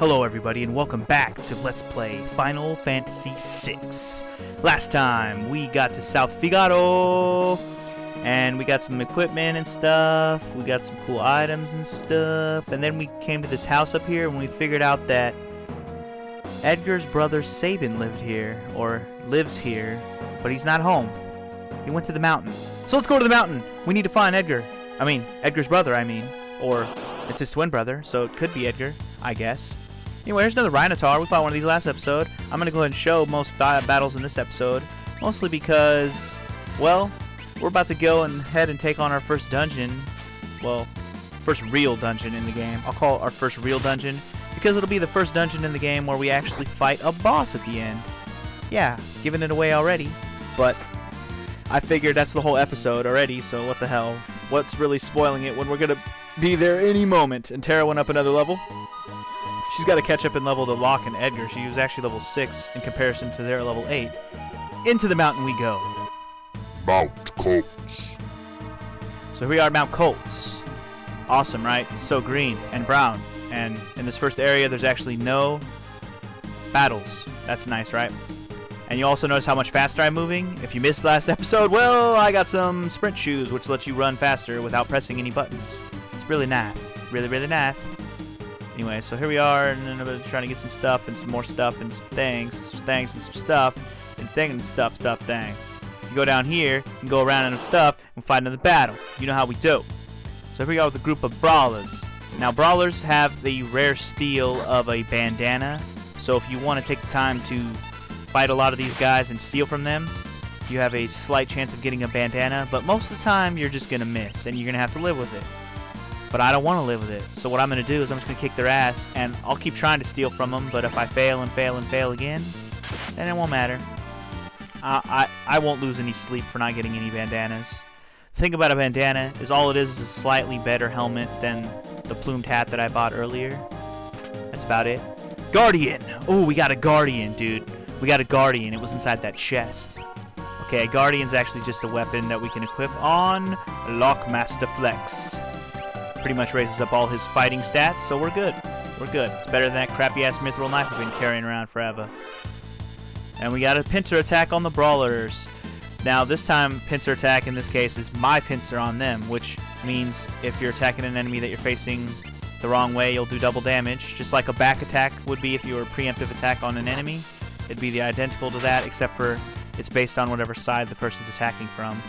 Hello everybody and welcome back to Let's Play Final Fantasy VI. Last time we got to South Figaro and we got some equipment and stuff, we got some cool items and stuff, and then we came to this house up here and we figured out that Edgar's brother Sabin lived here, or lives here, but he's not home. He went to the mountain. So let's go to the mountain! We need to find Edgar. Edgar's brother, or it's his twin brother, so it could be Edgar, I guess. Anyway, here's another Rhinotaur. We fought one of these last episode. I'm going to go ahead and show most battles in this episode, mostly because, well, we're about to go and head and take on our first dungeon. Well, first real dungeon in the game. I'll call it our first real dungeon because it'll be the first dungeon in the game where we actually fight a boss at the end. Yeah, giving it away already, but I figured that's the whole episode already, so what the hell? What's really spoiling it when we're going to be there any moment? And Terra went up another level. She's got to catch up in level to Locke and Edgar. She was actually level 6 in comparison to their level 8. Into the mountain we go. Mount Colts. So here we are at Mount Colts. Awesome, right? It's so green and brown. And in this first area, there's actually no battles. That's nice, right? And you also notice how much faster I'm moving. If you missed last episode, well, I got some sprint shoes, which let you run faster without pressing any buttons. It's really nice. Really, really nice. Anyway, so here we are, and I'm trying to get some stuff, and some more stuff, and some things, and some stuff, and thing, and stuff, thing. If you go down here, and go around and stuff, and fight another battle. You know how we do. So here we are with a group of brawlers. Now, brawlers have the rare steal of a bandana, so if you want to take the time to fight a lot of these guys and steal from them, you have a slight chance of getting a bandana, but most of the time, you're just going to miss, and you're going to have to live with it. But I don't want to live with it. So what I'm going to do is I'm just going to kick their ass, and I'll keep trying to steal from them, but if I fail and fail and fail again, then it won't matter. I won't lose any sleep for not getting any bandanas. The thing about a bandana is all it is a slightly better helmet than the plumed hat that I bought earlier. That's about it. Guardian! Oh, we got a Guardian, dude. We got a Guardian. It was inside that chest. Okay, a Guardian's actually just a weapon that we can equip on Lockmaster Flex. Pretty much raises up all his fighting stats, so we're good. We're good. It's better than that crappy-ass mithril knife we've been carrying around forever. And we got a pincer attack on the brawlers. Now, this time, pincer attack in this case is my pincer on them, which means if you're attacking an enemy that you're facing the wrong way, you'll do double damage. Just like a back attack would be if you were a preemptive attack on an enemy. It'd be the identical to that, except for it's based on whatever side the person's attacking from.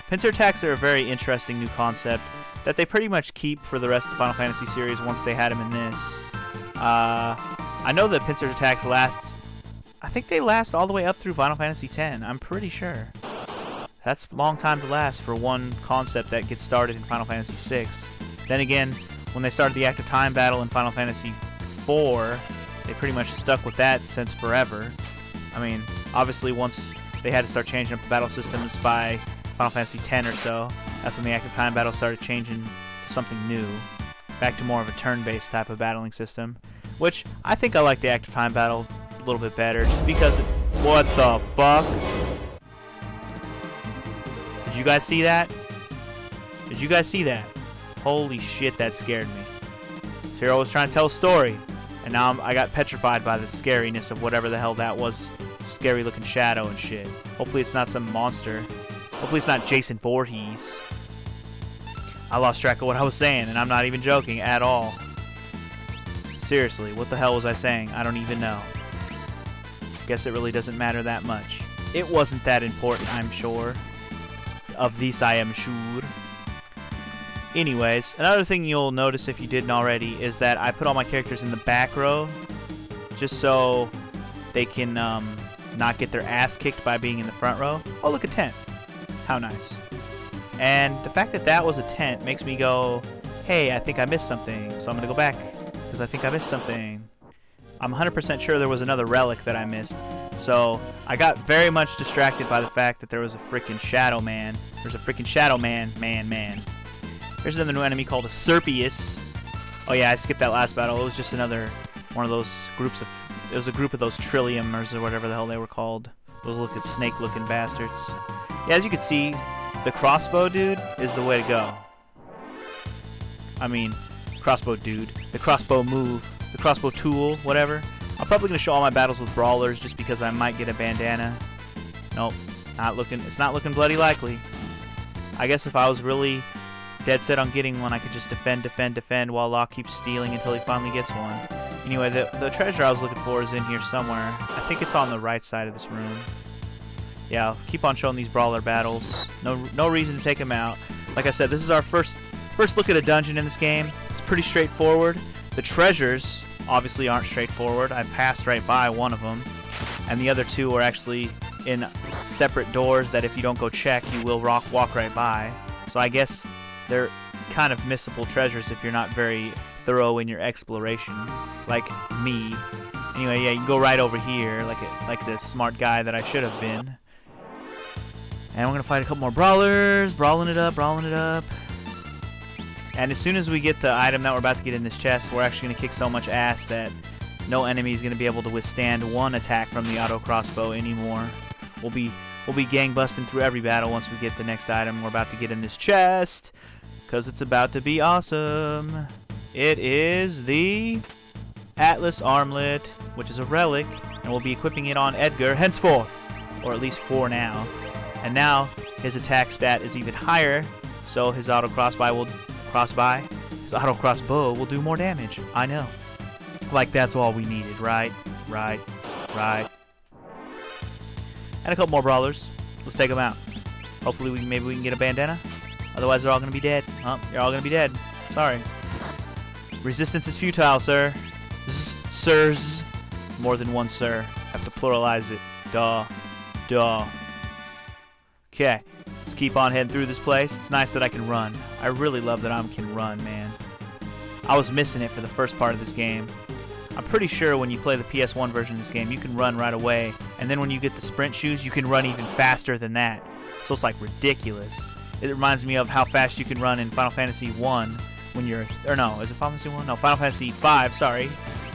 Pincer attacks are a very interesting new concept that they pretty much keep for the rest of the Final Fantasy series once they had them in this. I know that pincer attacks last, I think they last all the way up through Final Fantasy X. I'm pretty sure. That's a long time to last for one concept that gets started in Final Fantasy VI. Then again, when they started the active time battle in Final Fantasy IV, they pretty much stuck with that since forever. Obviously once they had to start changing up the battle systems by Final Fantasy X or so, that's when the active time battle started changing to something new. Back to more of a turn-based type of battling system. Which, I think I like the active time battle a little bit better, just because it... What the fuck? Did you guys see that? Did you guys see that? Holy shit, that scared me. Zero was trying to tell a story, and now I got petrified by the scariness of whatever the hell that was. Scary-looking shadow and shit. Hopefully it's not some monster. Hopefully it's not Jason Voorhees. I lost track of what I was saying, and I'm not even joking at all. Seriously, what the hell was I saying? I don't even know. Guess it really doesn't matter that much. It wasn't that important, I'm sure. Of this I am sure. Anyways, another thing you'll notice if you didn't already is that I put all my characters in the back row just so they can not get their ass kicked by being in the front row. Oh, look, a tent. How nice. And the fact that that was a tent makes me go, hey, I think I missed something, so I'm going to go back, because I think I missed something. I'm 100% sure there was another relic that I missed, so I got very much distracted by the fact that there was a freaking Shadow Man. There's a freaking Shadow Man, man. There's another new enemy called a Serpius. Oh yeah, I skipped that last battle. It was just another one of those groups of... It was a group of those Trilliumers or whatever the hell they were called. Those snake-looking bastards. Yeah, as you can see, the crossbow dude is the way to go. crossbow dude. The crossbow move the crossbow tool, whatever. I'm probably going to show all my battles with brawlers just because I might get a bandana. Nope, it's not looking bloody likely. I guess if I was really dead set on getting one, I could just defend while Locke keeps stealing until he finally gets one. Anyway, the treasure I was looking for is in here somewhere. I think it's on the right side of this room. Yeah, I'll keep on showing these brawler battles. No reason to take them out. Like I said, this is our first look at a dungeon in this game. It's pretty straightforward. The treasures obviously aren't straightforward. I passed right by one of them, and the other two are actually in separate doors that if you don't go check, you will walk right by. So I guess they're kind of missable treasures if you're not very thorough in your exploration, like me. Anyway, yeah, you can go right over here like the smart guy that I should have been. And we're gonna fight a couple more brawlers, brawling it up. And as soon as we get the item that we're about to get in this chest, we're actually gonna kick so much ass that no enemy is gonna be able to withstand one attack from the auto crossbow anymore. We'll be gang busting through every battle once we get the next item we're about to get in this chest, because it's about to be awesome. It is the Atlas Armlet, which is a relic, and we'll be equipping it on Edgar henceforth, or at least for now. And now his attack stat is even higher, so his auto crossbow will do more damage. I know. Like that's all we needed, right? Right. And a couple more brawlers. Let's take them out. Hopefully maybe we can get a bandana. Otherwise they're all gonna be dead. Oh, you're all gonna be dead. Sorry. Resistance is futile, sir. Sirs. More than one sir. Have to pluralize it. Duh. Okay. Let's keep on heading through this place. It's nice that I can run. I really love that I can run, man. I was missing it for the first part of this game. I'm pretty sure when you play the PS1 version of this game, you can run right away. And then when you get the sprint shoes, you can run even faster than that. So it's like ridiculous. It reminds me of how fast you can run in Final Fantasy 1 when you're... Or no, is it Final Fantasy 1? No, Final Fantasy 5, sorry.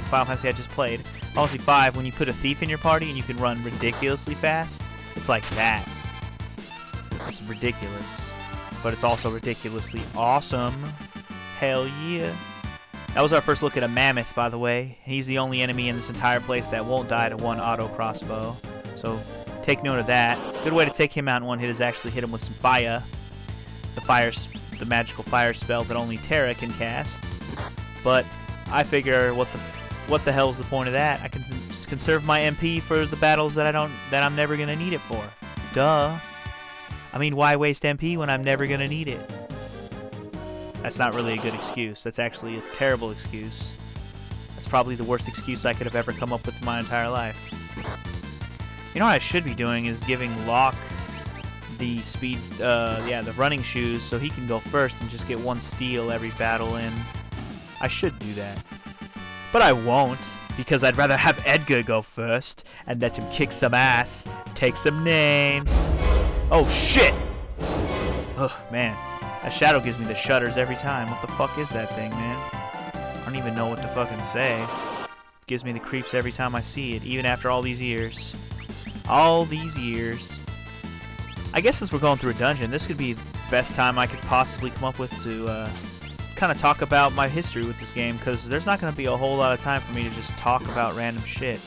Final Fantasy I just played. Final Fantasy 5, when you put a thief in your party and you can run ridiculously fast. It's like that. It's ridiculous. But it's also ridiculously awesome. Hell yeah. That was our first look at a mammoth, by the way. He's the only enemy in this entire place that won't die to one auto crossbow. So take note of that. Good way to take him out in one hit is actually hit him with some fire. The magical fire spell that only Terra can cast. But I figure what the hell's the point of that? I can conserve my MP for the battles that I'm never gonna need it for. Duh. I mean, why waste MP when I'm never gonna need it? That's not really a good excuse. That's actually a terrible excuse. That's probably the worst excuse I could have ever come up with in my entire life. You know what I should be doing is giving Locke the the running shoes so he can go first and just get one steal every battle in. I should do that. But I won't, because I'd rather have Edgar go first and let him kick some ass, take some names. Oh shit! Ugh, man. That shadow gives me the shudders every time. What the fuck is that thing, man? I don't even know what to fucking say. It gives me the creeps every time I see it, even after all these years. All these years. I guess since we're going through a dungeon, this could be the best time I could possibly come up with to kind of talk about my history with this game, because there's not going to be a whole lot of time for me to just talk about random shit.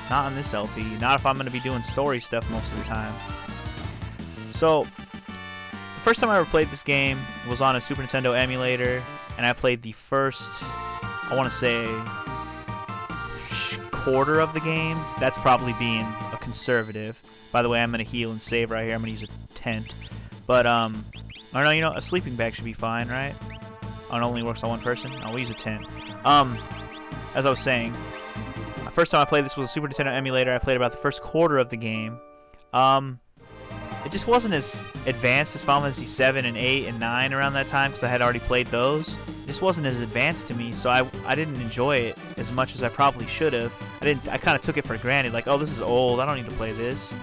Not on this LP. Not if I'm going to be doing story stuff most of the time. So, the first time I ever played this game was on a Super Nintendo emulator, and I played the first, I want to say, quarter of the game. That's probably being a conservative. By the way, I'm going to heal and save right here. I'm going to use a tent. But, I don't know, you know, a sleeping bag should be fine, right? Oh, it only works on one person? Oh, we'll use a tent. As I was saying, the first time I played this was a Super Nintendo emulator. I played about the first quarter of the game. It just wasn't as advanced as Final Fantasy 7 and 8 and 9 around that time, because I had already played those. It just wasn't as advanced to me, so I didn't enjoy it as much as I probably should have. I kind of took it for granted, like, oh, this is old, I don't need to play this.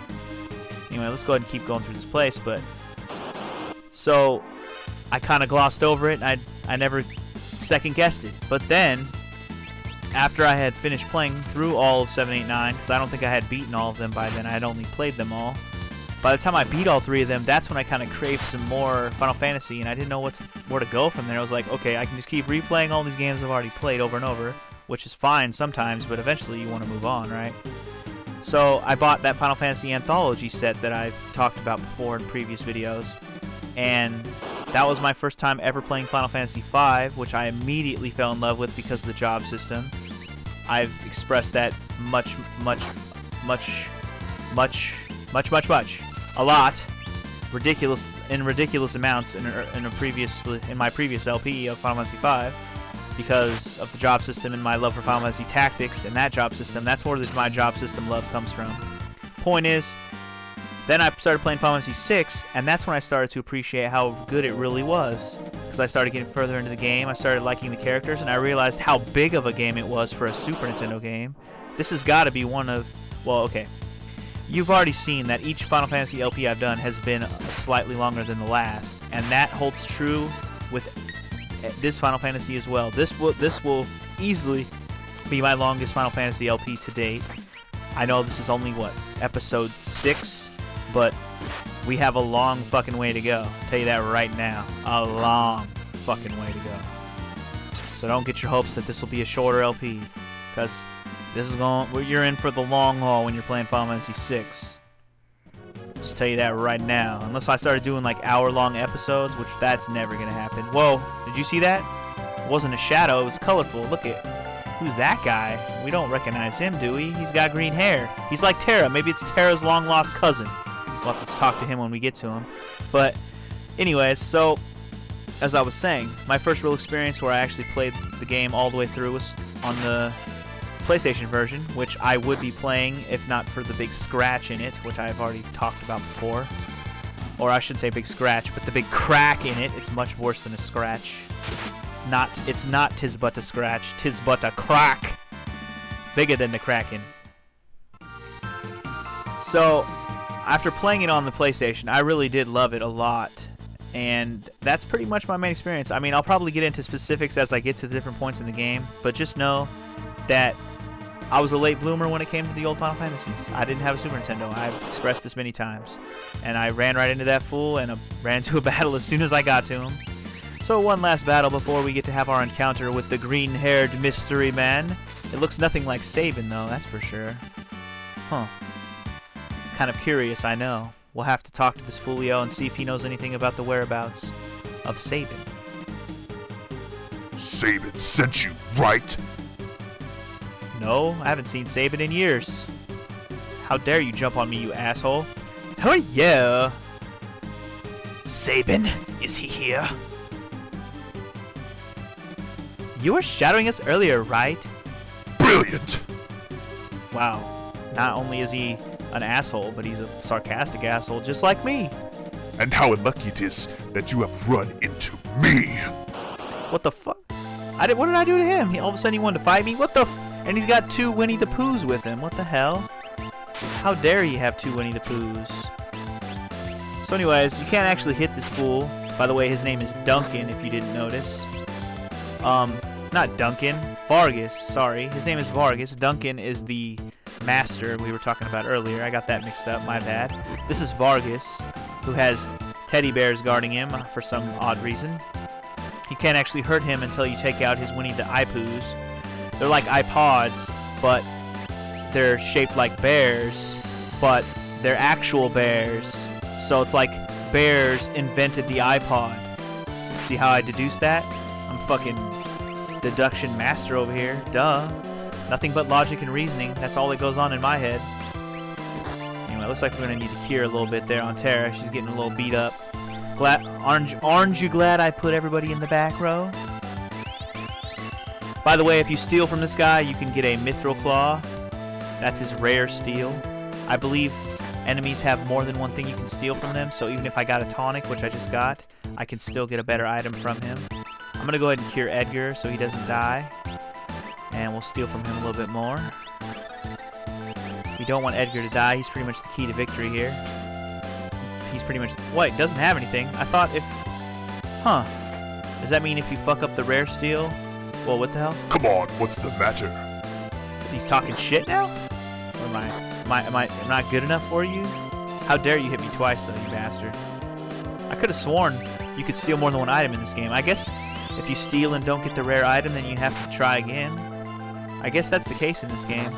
Anyway, let's go ahead and keep going through this place, but... So, I kind of glossed over it, and I never second-guessed it. But then, after I had finished playing through all of 7, 8, 9, because I don't think I had beaten all of them by then, I had only played them all. By the time I beat all three of them, that's when I kind of craved some more Final Fantasy, and I didn't know where to go from there. I was like, okay, I can just keep replaying all these games I've already played over and over, which is fine sometimes, but eventually you want to move on, right? So I bought that Final Fantasy Anthology set that I've talked about before in previous videos, and that was my first time ever playing Final Fantasy V, which I immediately fell in love with because of the job system. I've expressed that a lot, ridiculous amounts in my previous LP of Final Fantasy V, because of the job system and my love for Final Fantasy Tactics and that job system. That's where my job system love comes from. Point is, then I started playing Final Fantasy VI, and that's when I started to appreciate how good it really was. Because I started getting further into the game, I started liking the characters, and I realized how big of a game it was for a Super Nintendo game. This has got to be one of... Well, okay. You've already seen that each Final Fantasy LP I've done has been slightly longer than the last, and that holds true with this Final Fantasy as well. This will easily be my longest Final Fantasy LP to date. I know this is only, what, episode 6? But we have a long fucking way to go. I'll tell you that right now. A long fucking way to go. So don't get your hopes that this will be a shorter LP, because this is you're in for the long haul when you're playing Final Fantasy VI. Just tell you that right now. Unless I started doing like hour-long episodes, which that's never gonna happen. Whoa, did you see that? It wasn't a shadow, it was colorful. Look at who's that guy? We don't recognize him, do we? He's got green hair. He's like Terra. Maybe it's Terra's long-lost cousin. We'll have to talk to him when we get to him. But anyways, so as I was saying, my first real experience where I actually played the game all the way through was on the PlayStation version, which I would be playing if not for the big scratch in it, which I've already talked about before. Or I shouldn't say big scratch, but the big crack in it. It's much worse than a scratch. It's not tis but a scratch, tis but a crack. Bigger than the Kraken. So after playing it on the PlayStation, I really did love it a lot, and that's pretty much my main experience. I mean, I'll probably get into specifics as I get to the different points in the game, but just know that I was a late bloomer when it came to the old Final Fantasies. I didn't have a Super Nintendo. I've expressed this many times, and I ran right into that fool, and I ran into a battle as soon as I got to him. So one last battle before we get to have our encounter with the green-haired mystery man. It looks nothing like Sabin, though, that's for sure. Huh. Kind of curious, I know. We'll have to talk to this Foolio and see if he knows anything about the whereabouts of Sabin. Sabin sent you, right? No, I haven't seen Sabin in years. How dare you jump on me, you asshole? Oh yeah! Sabin, is he here? You were shadowing us earlier, right? Brilliant! Wow. Not only is he an asshole, but he's a sarcastic asshole just like me. And how unlucky it is that you have run into me. What the fuck? What did I do to him? All of a sudden he wanted to fight me? What the and he's got 2 Winnie the Poohs with him. What the hell? How dare he have 2 Winnie the Poohs? So anyways, you can't actually hit this fool. By the way, his name is Duncan, if you didn't notice. Not Duncan. Vargas, sorry. His name is Vargas. Duncan is the master we were talking about earlier. I got that mixed up, my bad. This is Vargas, who has teddy bears guarding him for some odd reason. You can't actually hurt him until you take out his Winnie the iPoos. They're like iPods, but they're shaped like bears, but they're actual bears. So it's like bears invented the iPod. See how I deduced that? I'm fucking deduction master over here. Duh. Nothing but logic and reasoning. That's all that goes on in my head. Anyway, looks like we're going to need to cure a little bit there on Terra. She's getting a little beat up. Aren't you glad I put everybody in the back row? By the way, if you steal from this guy, you can get a Mithril Claw. That's his rare steal. I believe enemies have more than one thing you can steal from them, so even if I got a tonic, which I just got, I can still get a better item from him. I'm going to go ahead and cure Edgar so he doesn't die. And we'll steal from him a little bit more. We don't want Edgar to die. He's pretty much the key to victory here. He's pretty much... What? Doesn't have anything. I thought if... Huh. Does that mean if you fuck up the rare steal? Well, what the hell? Come on, what's the matter? He's talking shit now? Or am I not good enough for you? How dare you hit me twice, though, you bastard. I could have sworn you could steal more than one item in this game. I guess if you steal and don't get the rare item, then you have to try again. I guess that's the case in this game.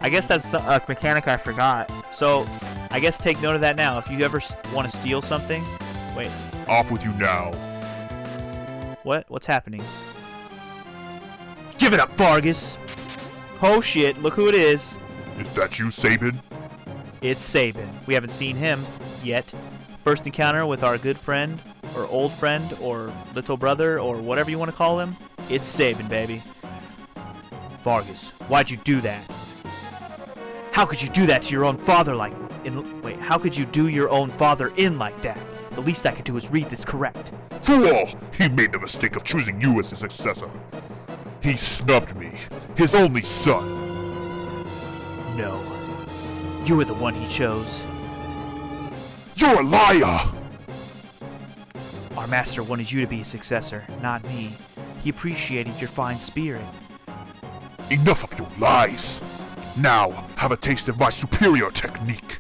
I guess that's a mechanic I forgot. So, I guess take note of that now. If you ever want to steal something... Wait. Off with you now. What? What's happening? Give it up, Vargas! Oh shit, look who it is. Is that you, Sabin? It's Sabin. We haven't seen him yet. First encounter with our good friend, or old friend, or little brother, or whatever you want to call him. It's Sabin, baby. Vargas, why'd you do that? How could you do that to your own father wait, how could you do your own father in like that? The least I could do is read this correct. Fool! He made the mistake of choosing you as his successor. He snubbed me, his only son. No. You were the one he chose. You're a liar! Our master wanted you to be his successor, not me. He appreciated your fine spirit. Enough of your lies! Now, have a taste of my superior technique.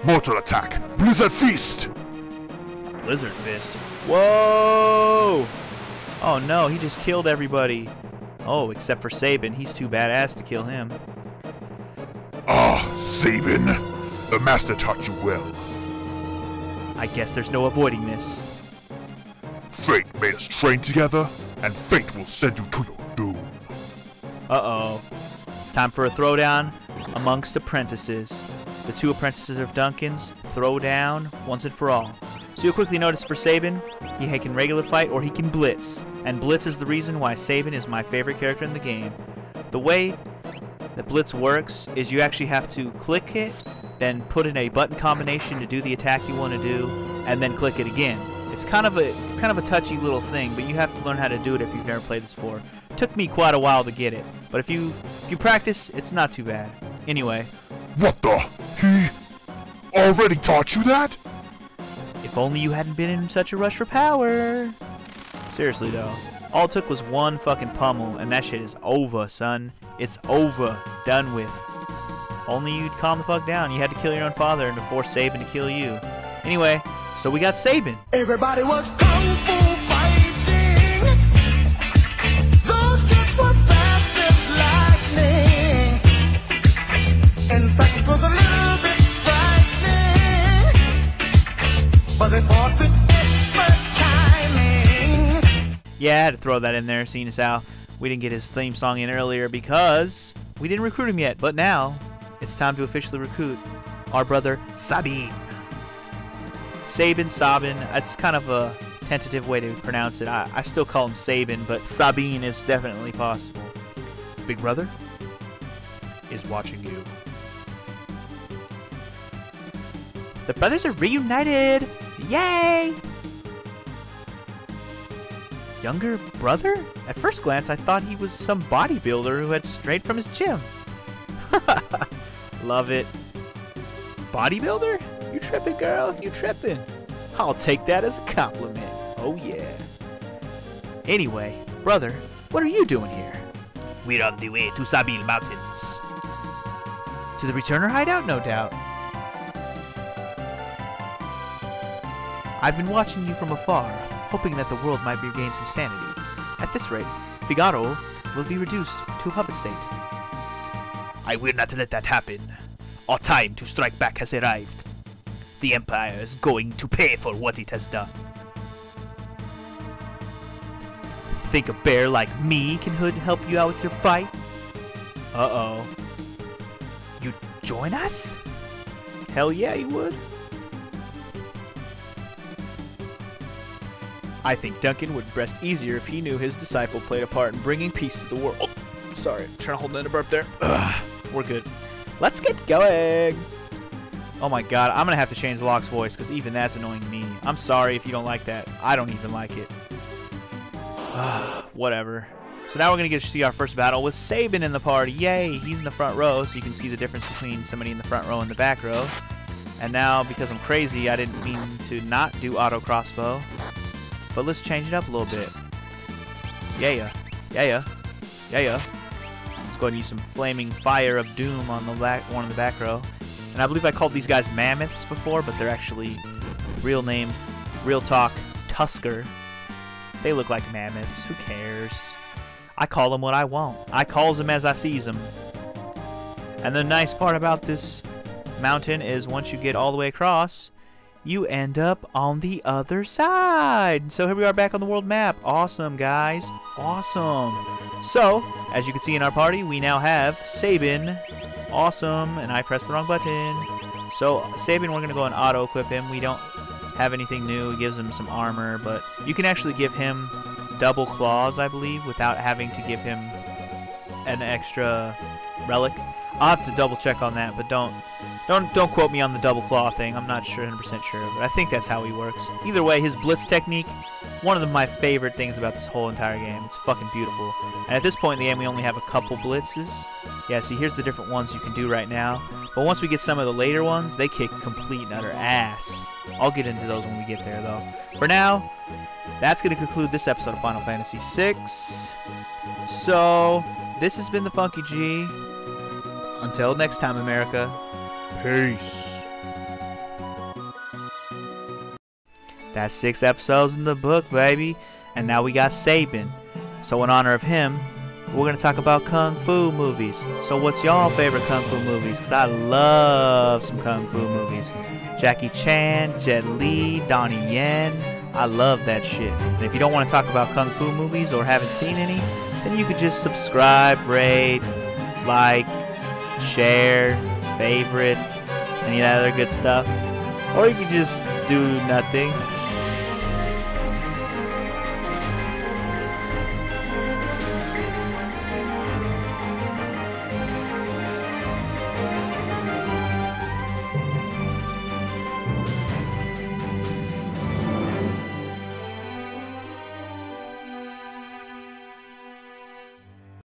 Mortal attack, Blizzard Feast! Blizzard Fist? Whoa! Oh no, he just killed everybody. Oh, except for Sabin. He's too badass to kill him. Ah, Sabin. The master taught you well. I guess there's no avoiding this. Fate made us train together, and fate will send you to your doom. Uh-oh. It's time for a throwdown amongst apprentices. The two apprentices of Duncan's throw down once and for all. So you'll quickly notice for Sabin, he can regular fight or he can blitz. And blitz is the reason why Sabin is my favorite character in the game. The way that blitz works is you actually have to click it, then put in a button combination to do the attack you want to do, and then click it again. It's kind of a touchy little thing, but you have to learn how to do it if you've never played this before. It took me quite a while to get it, but if you practice, it's not too bad. Anyway. What the? He already taught you that? If only you hadn't been in such a rush for power. Seriously though, all it took was one fucking pummel, and that shit is over, son. It's over. Done with. Only you'd calm the fuck down. You had to kill your own father and to force Sabin to kill you. Anyway, so we got Sabin. Everybody was kung fu fighting. Those kids were fast as lightning. In fact, it was a little bit frightening. But they fought with expert timing. Yeah, I had to throw that in there, seeing as how we didn't get his theme song in earlier because we didn't recruit him yet. But now, it's time to officially recruit our brother Sabin. Sabin. That's kind of a tentative way to pronounce it. I still call him Sabin, but Sabin is definitely possible. Big brother is watching you. The brothers are reunited! Yay! Younger brother? At first glance, I thought he was some bodybuilder who had strayed from his gym. Love it. Bodybuilder? You tripping, girl? You tripping? I'll take that as a compliment. Oh, yeah. Anyway, brother, what are you doing here? We're on the way to Sabin Mountains. To the returner hideout, no doubt. I've been watching you from afar, hoping that the world might regain some sanity. At this rate, Figaro will be reduced to a puppet state. I will not let that happen. Our time to strike back has arrived. The Empire is going to pay for what it has done. Think a bear like me can help you out with your fight? Uh-oh. You join us? Hell yeah, you would. I think Duncan would rest easier if he knew his disciple played a part in bringing peace to the world. Oh, sorry, I'm trying to hold in a burp there. Ugh, we're good. Let's get going. Oh my god, I'm gonna have to change Locke's voice because even that's annoying me. I'm sorry if you don't like that. I don't even like it. Whatever. So now we're gonna get to see our first battle with Sabin in the party. Yay! He's in the front row, so you can see the difference between somebody in the front row and the back row. And now, because I'm crazy, I didn't mean to not do auto crossbow. But let's change it up a little bit. Yeah. Let's go ahead and use some flaming fire of doom on the one in the back row. And I believe I called these guys mammoths before, but they're actually real talk, Tusker. They look like mammoths. Who cares? I call him what I want. I calls him as I sees him. And the nice part about this mountain is once you get all the way across, you end up on the other side. So here we are back on the world map. Awesome, guys. Awesome. So, as you can see in our party, we now have Sabin. Awesome. And I pressed the wrong button. So, Sabin, we're going to go and auto-equip him. We don't have anything new. It gives him some armor, but you can actually give him double claws, I believe, without having to give him an extra relic. I'll have to double check on that, but don't quote me on the double claw thing. I'm not 100% sure, but I think that's how he works. Either way, his Blitz technique, one of my favorite things about this whole entire game. It's fucking beautiful. And at this point in the game, we only have a couple Blitzes. Yeah, see, here's the different ones you can do right now. But once we get some of the later ones, they kick complete and utter ass. I'll get into those when we get there, though. For now, that's going to conclude this episode of Final Fantasy VI. So, this has been the Funky G. Until next time, America. Peace. That's 6 episodes in the book, baby. And now we got Sabin. So in honor of him, we're going to talk about Kung Fu movies. So what's y'all favorite Kung Fu movies? Because I love some Kung Fu movies. Jackie Chan, Jet Li, Donnie Yen. I love that shit. And if you don't want to talk about Kung Fu movies or haven't seen any, then you could just subscribe, rate, like, share, favorite, any of that other good stuff. Or you could just do nothing